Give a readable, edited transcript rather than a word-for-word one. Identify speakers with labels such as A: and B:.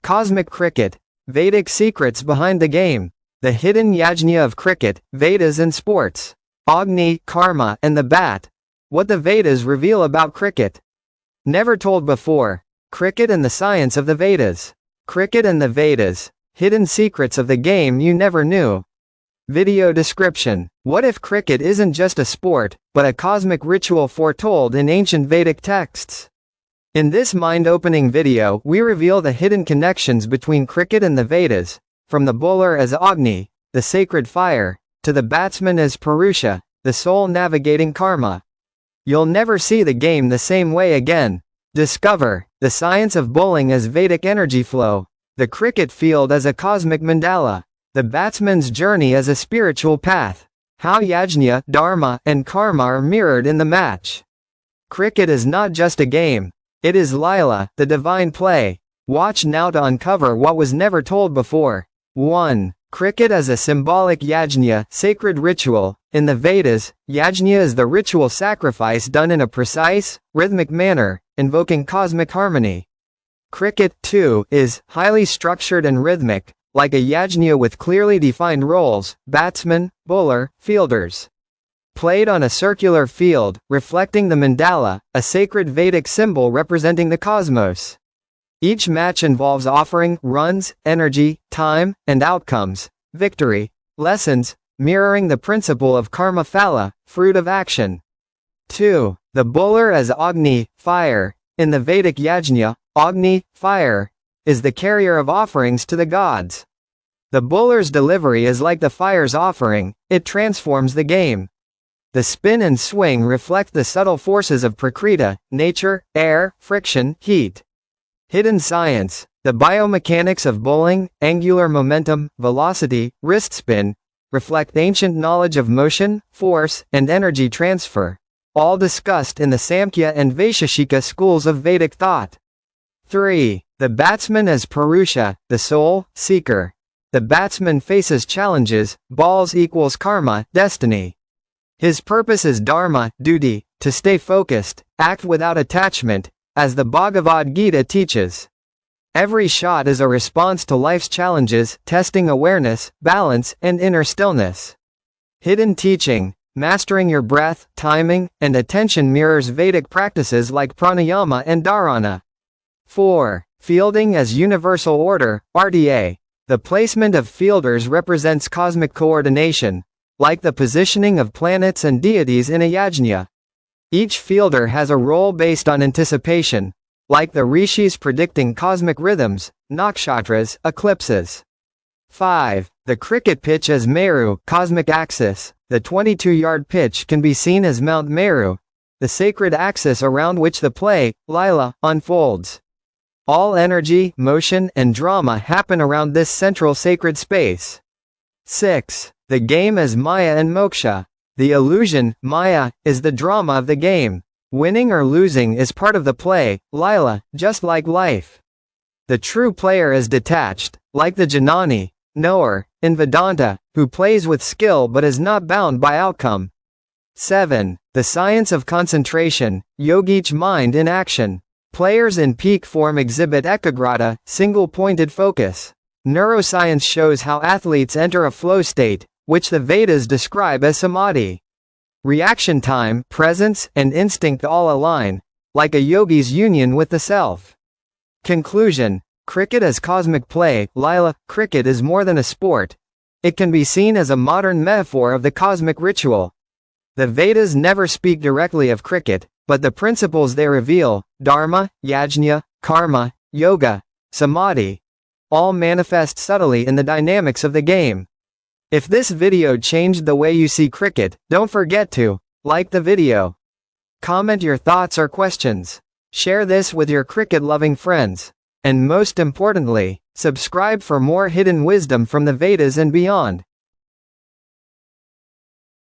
A: Cosmic cricket, Vedic secrets behind the game. The hidden Yajña of cricket, Vedas and sports. Agni, karma, and the bat. What the Vedas reveal about cricket. Never told before. Cricket and the science of the Vedas. Cricket and the Vedas. Hidden secrets of the game you never knew. Video description. What if cricket isn't just a sport, but a cosmic ritual foretold in ancient Vedic texts? In this mind-opening video, we reveal the hidden connections between cricket and the Vedas, from the bowler as Agni, the sacred fire, to the batsman as Purusha, the soul navigating karma. You'll never see the game the same way again. Discover the science of bowling as Vedic energy flow, the cricket field as a cosmic mandala, the batsman's journey as a spiritual path, how Yajna, dharma, and karma are mirrored in the match. Cricket is not just a game. It is Līlā, the divine play. Watch now to uncover what was never told before. 1. Cricket as a symbolic Yajna, sacred ritual. In the Vedas, Yajna is the ritual sacrifice done in a precise, rhythmic manner, invoking cosmic harmony. Cricket, too, is highly structured and rhythmic, like a Yajna with clearly defined roles, batsman, bowler, fielders. Played on a circular field, reflecting the mandala, a sacred Vedic symbol representing the cosmos. Each match involves offering runs, energy, time, and outcomes, victory, lessons, mirroring the principle of karma phala, fruit of action. 2. The bowler as Agni, fire. In the Vedic Yajna, Agni, fire, is the carrier of offerings to the gods. The bowler's delivery is like the fire's offering, it transforms the game. The spin and swing reflect the subtle forces of prakriti, nature, air, friction, heat. Hidden science. The biomechanics of bowling, angular momentum, velocity, wrist spin, reflect ancient knowledge of motion, force, and energy transfer, all discussed in the Samkhya and Vaisheshika schools of Vedic thought. 3. The batsman as Purusha, the soul, seeker. The batsman faces challenges, balls equals karma, destiny. His purpose is dharma, duty, to stay focused, act without attachment, as the Bhagavad Gita teaches. Every shot is a response to life's challenges, testing awareness, balance, and inner stillness. Hidden teaching. Mastering your breath, timing, and attention mirrors Vedic practices like pranayama and dharana. 4. Fielding as universal order, RTA. The placement of fielders represents cosmic coordination, like the positioning of planets and deities in a yajna. Each fielder has a role based on anticipation, like the rishis predicting cosmic rhythms, nakshatras, eclipses. 5. The cricket pitch as Meru, cosmic axis. The 22-yard pitch can be seen as Mount Meru, the sacred axis around which the play, Līlā, unfolds. All energy, motion, and drama happen around this central sacred space. 6. The game as Maya and Moksha. The illusion, Maya, is the drama of the game. Winning or losing is part of the play, Līlā, just like life. The true player is detached, like the Janani, knower, in Vedanta, who plays with skill but is not bound by outcome. 7. The science of concentration, yogic mind in action. Players in peak form exhibit ekagrata, single-pointed focus. Neuroscience shows how athletes enter a flow state, which the Vedas describe as samadhi. Reaction time, presence, and instinct all align, like a yogi's union with the self. Conclusion. Cricket as cosmic play, Līlā. Cricket is more than a sport. It can be seen as a modern metaphor of the cosmic ritual. The Vedas never speak directly of cricket, but the principles they reveal, dharma, yajna, karma, yoga, samadhi, all manifest subtly in the dynamics of the game. If this video changed the way you see cricket, don't forget to like the video. Comment your thoughts or questions. Share this with your cricket-loving friends. And most importantly, subscribe for more hidden wisdom from the Vedas and beyond.